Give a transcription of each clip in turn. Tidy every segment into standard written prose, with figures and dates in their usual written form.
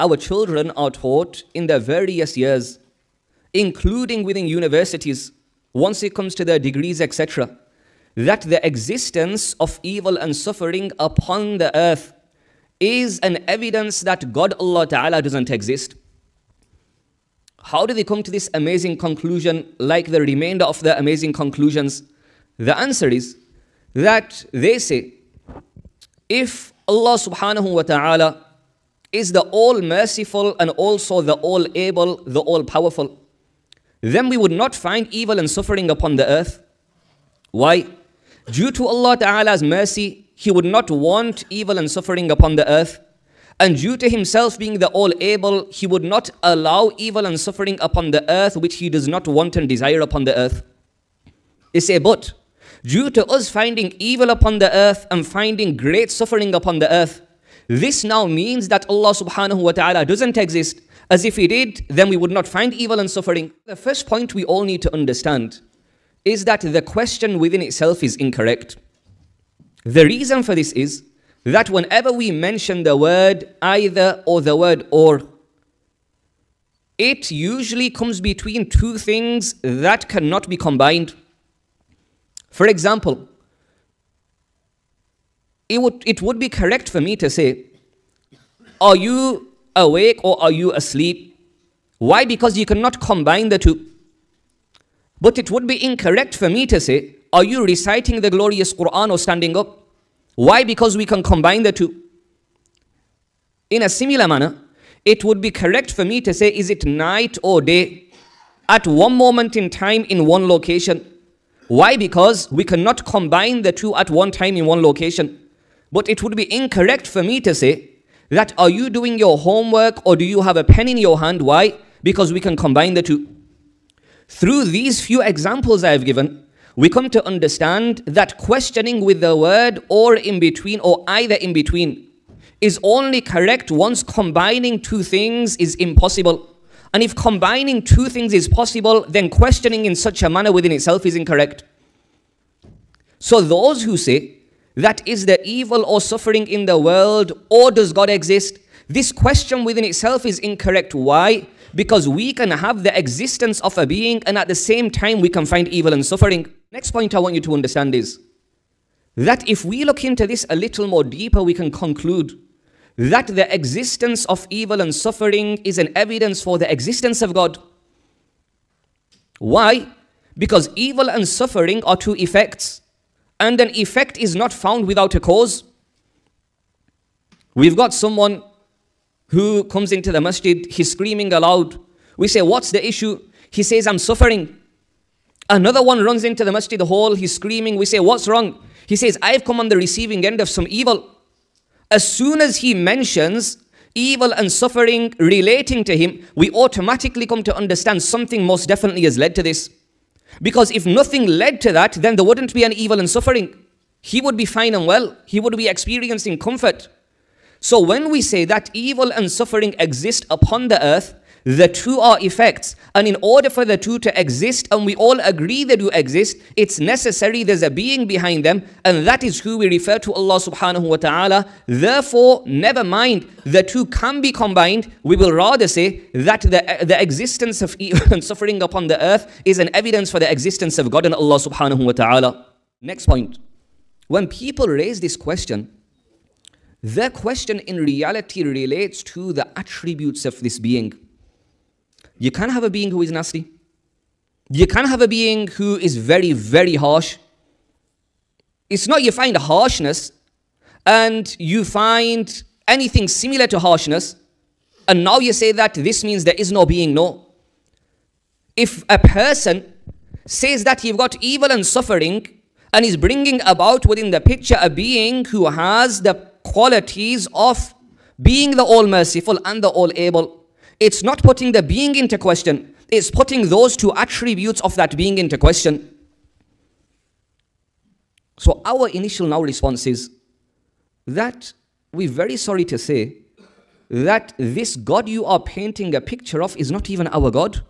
our children are taught in their various years, including within universities, once it comes to their degrees, etc., that the existence of evil and suffering upon the earth is an evidence that God Allah Ta'ala doesn't exist. How do they come to this amazing conclusion like the remainder of the amazing conclusions? The answer is that they say, if Allah Subhanahu wa Ta'ala is the all-merciful and also the all-able, the all-powerful, then we would not find evil and suffering upon the earth. Why? Due to Allah Ta'ala's mercy, He would not want evil and suffering upon the earth. And due to Himself being the all-able, He would not allow evil and suffering upon the earth which He does not want and desire upon the earth. They say, but due to us finding evil upon the earth and finding great suffering upon the earth, this now means that Allah Subhanahu wa Ta'ala doesn't exist. As if He did, then we would not find evil and suffering. The first point we all need to understand is that the question within itself is incorrect. The reason for this is that whenever we mention the word either or the word or, it usually comes between two things that cannot be combined. For example, it would be correct for me to say, are you awake or are you asleep? Why? Because you cannot combine the two. But it would be incorrect for me to say, are you reciting the glorious Quran or standing up? Why? Because we can combine the two. In a similar manner, it would be correct for me to say, is it night or day? At one moment in time in one location. Why? Because we cannot combine the two at one time in one location. But it would be incorrect for me to say that are you doing your homework or do you have a pen in your hand? Why? Because we can combine the two. Through these few examples I have given, we come to understand that questioning with the word or in between or either in between is only correct once combining two things is impossible. And if combining two things is possible, then questioning in such a manner within itself is incorrect. So those who say that is there evil or suffering in the world or does God exist, this question within itself is incorrect. Why? Because we can have the existence of a being and at the same time we can find evil and suffering. Next point I want you to understand is that if we look into this a little more deeper, we can conclude that the existence of evil and suffering is an evidence for the existence of God. Why? Because evil and suffering are two effects, and an effect is not found without a cause. We've got someone who comes into the masjid, he's screaming aloud. We say, what's the issue? He says, I'm suffering. Another one runs into the masjid hall, he's screaming. We say, what's wrong? He says, I've come on the receiving end of some evil. As soon as he mentions evil and suffering relating to him, we automatically come to understand something most definitely has led to this. Because if nothing led to that, then there wouldn't be an evil and suffering. He would be fine and well. He would be experiencing comfort. So when we say that evil and suffering exist upon the earth, the two are effects. And in order for the two to exist, and we all agree they do exist, it's necessary there's a being behind them, and that is who we refer to Allah Subhanahu wa Ta'ala. Therefore, never mind, the two can be combined. We will rather say that the existence of evil and suffering upon the earth is an evidence for the existence of God and Allah Subhanahu wa Ta'ala. Next point. When people raise this question, their question in reality relates to the attributes of this being. You can have a being who is nasty. You can have a being who is very, very harsh. It's not you find harshness and you find anything similar to harshness and now you say that this means there is no being. No. If a person says that you've got evil and suffering and is bringing about within the picture a being who has the qualities of being the all-merciful and the all-able, it's not putting the being into question. It's putting those two attributes of that being into question. So our initial now response is that we're very sorry to say that this God you are painting a picture of is not even our God.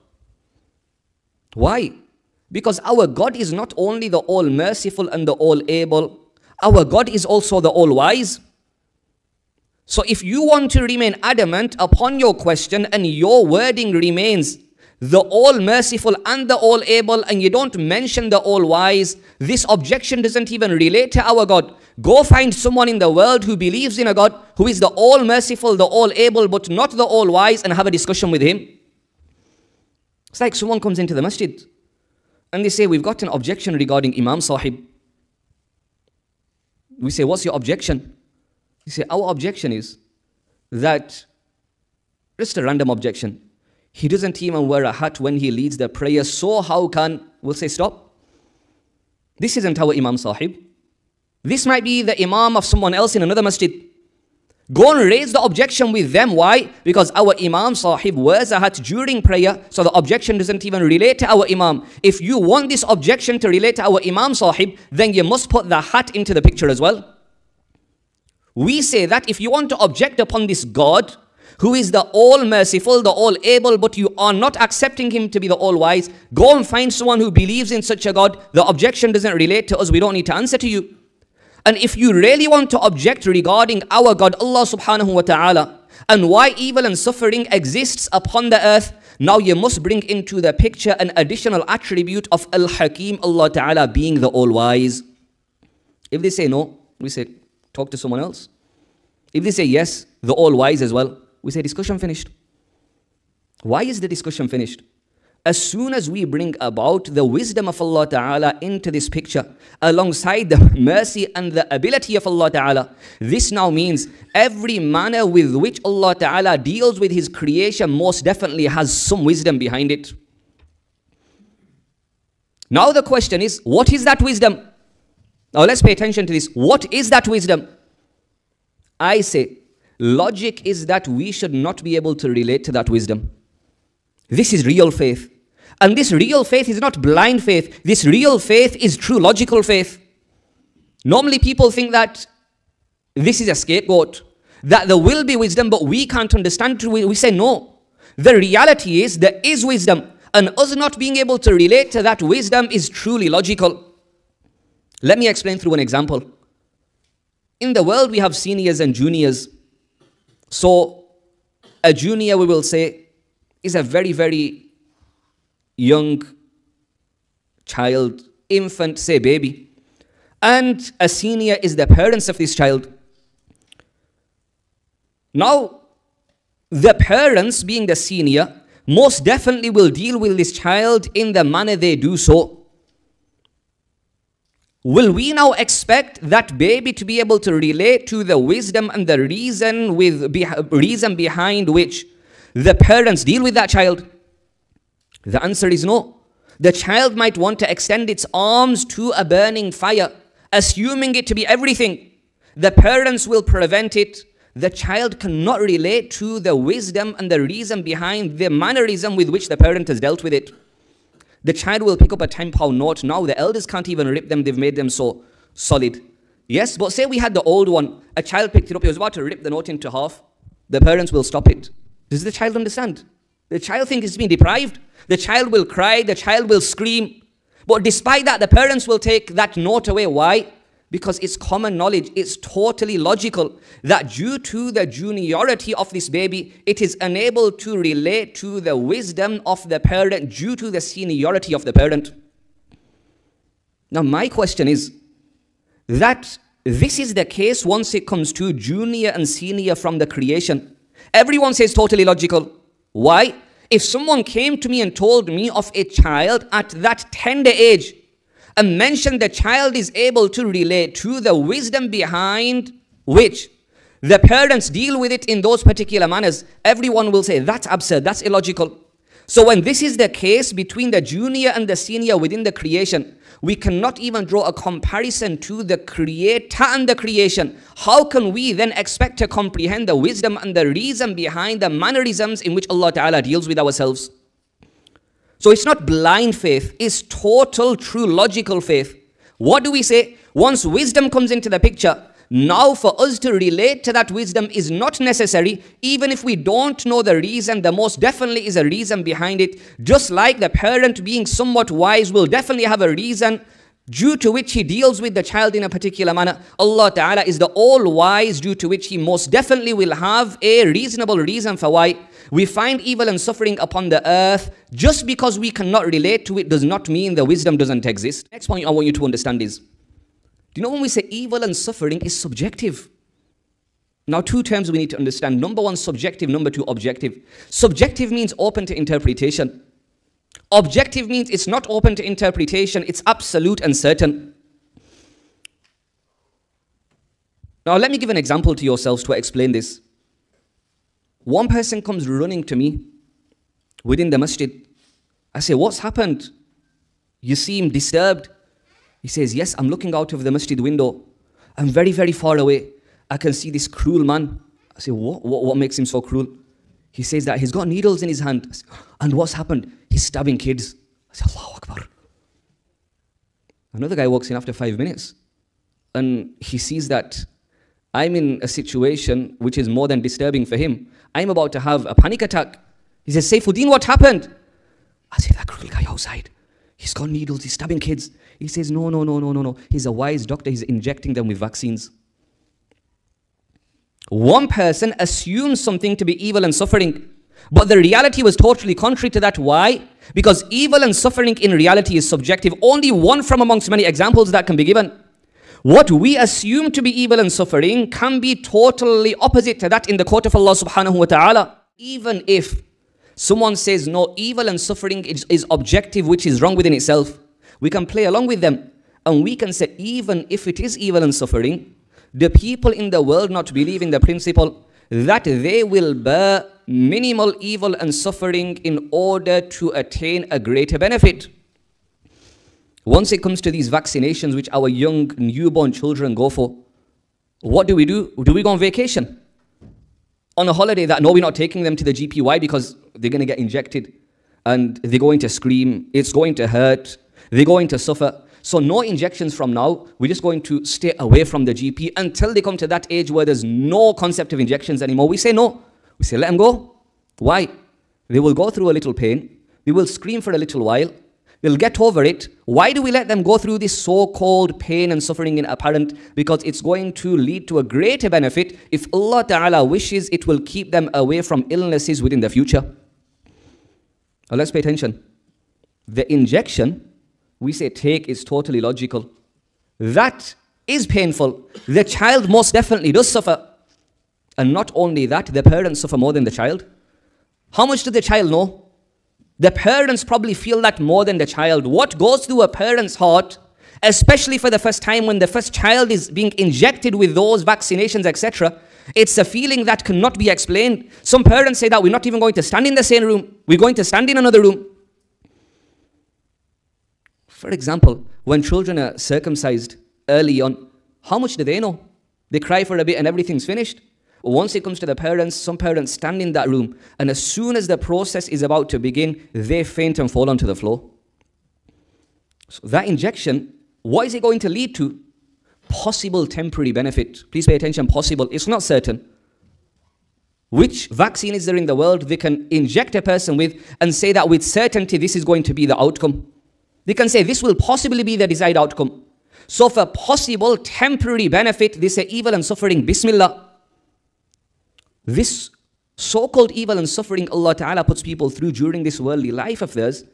Why? Because our God is not only the all-merciful and the all-able, our God is also the all-wise. So if you want to remain adamant upon your question and your wording remains the all-merciful and the all-able, and you don't mention the all-wise, this objection doesn't even relate to our God. Go find someone in the world who believes in a God who is the all-merciful, the all-able, but not the all-wise, and have a discussion with him. It's like someone comes into the masjid and they say, we've got an objection regarding Imam Sahib. We say, what's your objection? You say, our objection is that, just a random objection, he doesn't even wear a hat when he leads the prayer, so how can, we'll say, stop. This isn't our Imam Sahib. This might be the Imam of someone else in another masjid. Go and raise the objection with them. Why? Because our Imam Sahib wears a hat during prayer, so the objection doesn't even relate to our Imam. If you want this objection to relate to our Imam Sahib, then you must put the hat into the picture as well. We say that if you want to object upon this God, who is the all-merciful, the all-able, but you are not accepting him to be the all-wise, go and find someone who believes in such a God. The objection doesn't relate to us. We don't need to answer to you. And if you really want to object regarding our God, Allah subhanahu wa ta'ala, and why evil and suffering exists upon the earth, now you must bring into the picture an additional attribute of Al-Hakim, Allah ta'ala being the all-wise. If they say no, we say, talk to someone else. If they say yes, the all-wise as well, we say, discussion finished. Why is the discussion finished? As soon as we bring about the wisdom of Allah Ta'ala into this picture, alongside the mercy and the ability of Allah Ta'ala, this now means every manner with which Allah Ta'ala deals with his creation most definitely has some wisdom behind it. Now the question is, what is that wisdom? Now let's pay attention to this. What is that wisdom? I say, logic is that we should not be able to relate to that wisdom. This is real faith. And this real faith is not blind faith. This real faith is true logical faith. Normally people think that this is a scapegoat, that there will be wisdom, but we can't understand. We say no. The reality is there is wisdom. And us not being able to relate to that wisdom is truly logical. Let me explain through an example. In the world we have seniors and juniors. So a junior, we will say, is a very, very young child, infant, say baby. And a senior is the parents of this child. Now, the parents, being the senior, most definitely will deal with this child in the manner they do so. Will we now expect that baby to be able to relate to the wisdom and the reason behind which the parents deal with that child? The answer is no. The child might want to extend its arms to a burning fire, assuming it to be everything. The parents will prevent it. The child cannot relate to the wisdom and the reason behind the mannerism with which the parent has dealt with it. The child will pick up a £10 note. Now the elders can't even rip them. They've made them so solid. Yes, but say we had the old one. A child picked it up. He was about to rip the note into half. The parents will stop it. Does the child understand? The child thinks it's been deprived. The child will cry. The child will scream. But despite that, the parents will take that note away. Why? Because it's common knowledge. It's totally logical that due to the juniority of this baby, it is unable to relate to the wisdom of the parent due to the seniority of the parent. Now, my question is that this is the case once it comes to junior and senior from the creation. Everyone says totally logical. Why? If someone came to me and told me of a child at that tender age and mentioned the child is able to relate to the wisdom behind which the parents deal with it in those particular manners, everyone will say that's absurd, that's illogical. So when this is the case between the junior and the senior within the creation, we cannot even draw a comparison to the creator and the creation. How can we then expect to comprehend the wisdom and the reason behind the mannerisms in which Allah Ta'ala deals with ourselves? So it's not blind faith, it's total, true, logical faith. What do we say? Once wisdom comes into the picture, now for us to relate to that wisdom is not necessary. Even if we don't know the reason, there most definitely is a reason behind it. Just like the parent being somewhat wise will definitely have a reason due to which He deals with the child in a particular manner. Allah Ta'ala is the all-wise, due to which He most definitely will have a reasonable reason for why we find evil and suffering upon the earth. Just because we cannot relate to it does not mean the wisdom doesn't exist. Next point I want you to understand is, do you know when we say evil and suffering is subjective? Now, two terms we need to understand. Number one, subjective. Number two, objective. Subjective means open to interpretation. Objective means it's not open to interpretation. It's absolute and certain. Now, let me give an example to yourselves to explain this. One person comes running to me within the masjid. I say, what's happened? You seem disturbed. He says, yes, I'm looking out of the masjid window. I'm very, very far away. I can see this cruel man. I say, what makes him so cruel? He says that he's got needles in his hand. I say, and what's happened? He's stabbing kids. I say, Allahu Akbar. Another guy walks in after 5 minutes, and he sees that I'm in a situation which is more than disturbing for him. I'm about to have a panic attack. He says, Saifuddin, what happened? I say, that cruel guy outside. He's got needles, he's stabbing kids. He says, no. He's a wise doctor, he's injecting them with vaccines. One person assumes something to be evil and suffering, but the reality was totally contrary to that. Why? Because evil and suffering in reality is subjective. Only one from amongst many examples that can be given. What we assume to be evil and suffering can be totally opposite to that in the court of Allah subhanahu wa ta'ala. Even if someone says, no, evil and suffering is objective, which is wrong within itself, we can play along with them. And we can say, even if it is evil and suffering, the people in the world not believe in the principle that they will bear minimal evil and suffering in order to attain a greater benefit. Once it comes to these vaccinations which our young newborn children go for, what do? Do we go on vacation? On a holiday that, no, we're not taking them to the GP. Why? Because they're going to get injected and they're going to scream, it's going to hurt, they're going to suffer. So no injections from now. We're just going to stay away from the GP until they come to that age where there's no concept of injections anymore. We say no. We say let them go. Why? They will go through a little pain. They will scream for a little while. They'll get over it. Why do we let them go through this so-called pain and suffering in apparent? Because it's going to lead to a greater benefit. If Allah Ta'ala wishes, it will keep them away from illnesses within the future. Now let's pay attention. The injection we say take is totally logical. That is painful. The child most definitely does suffer. And not only that, the parents suffer more than the child. How much does the child know? The parents probably feel that more than the child. What goes through a parent's heart, especially for the first time when the first child is being injected with those vaccinations, etc., it's a feeling that cannot be explained. Some parents say that we're not even going to stand in the same room. We're going to stand in another room. For example, when children are circumcised early on, how much do they know? They cry for a bit and everything's finished. Once it comes to the parents, some parents stand in that room, and as soon as the process is about to begin, they faint and fall onto the floor. So that injection, what is it going to lead to? Possible temporary benefit. Please pay attention, possible. It's not certain. Which vaccine is there in the world they can inject a person with and say that with certainty this is going to be the outcome? They can say this will possibly be the desired outcome. So for possible temporary benefit, they say evil and suffering, Bismillah. This so-called evil and suffering Allah Ta'ala puts people through during this worldly life of theirs,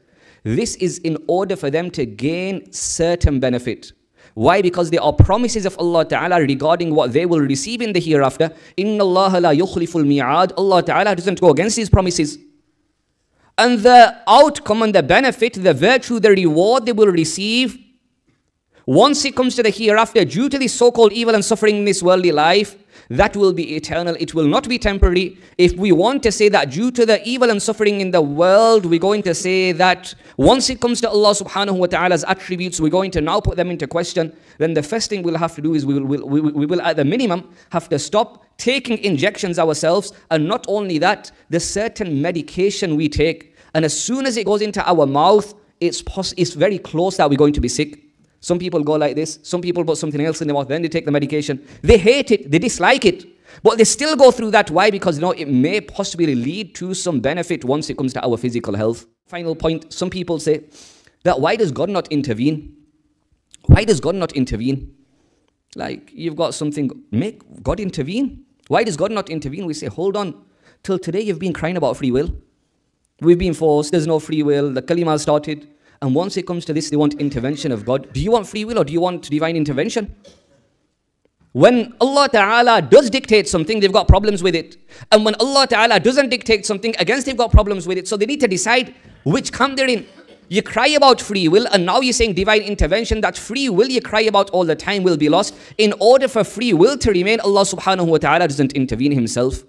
this is in order for them to gain certain benefit. Why? Because there are promises of Allah Ta'ala regarding what they will receive in the hereafter. Inna Allah la yukhliful mi'ad. Allah Ta'ala doesn't go against His promises. And the outcome and the benefit, the virtue, the reward they will receive, once it comes to the hereafter, due to this so-called evil and suffering in this worldly life, that will be eternal. It will not be temporary. If we want to say that due to the evil and suffering in the world, we're going to say that once it comes to Allah subhanahu wa ta'ala's attributes, we're going to now put them into question, then the first thing we'll have to do is we will at the minimum have to stop taking injections ourselves. And not only that, the certain medication we take, and as soon as it goes into our mouth, it's very close that we're going to be sick. Some people go like this. Some people put something else in their mouth, then they take the medication. They hate it. They dislike it. But they still go through that. Why? Because it may possibly lead to some benefit once it comes to our physical health. Final point. Some people say that why does God not intervene? Why does God not intervene? Like, you've got something, make God intervene. Why does God not intervene? We say, hold on. Till today you've been crying about free will. We've been forced, there's no free will, the kalima started. And once it comes to this, they want intervention of God. Do you want free will or do you want divine intervention? When Allah Ta'ala does dictate something, they've got problems with it. And when Allah Ta'ala doesn't dictate something, again, they've got problems with it. So they need to decide which camp they're in. You cry about free will, and now you're saying divine intervention. That free will you cry about all the time will be lost. In order for free will to remain, Allah Subhanahu wa Ta'ala doesn't intervene Himself.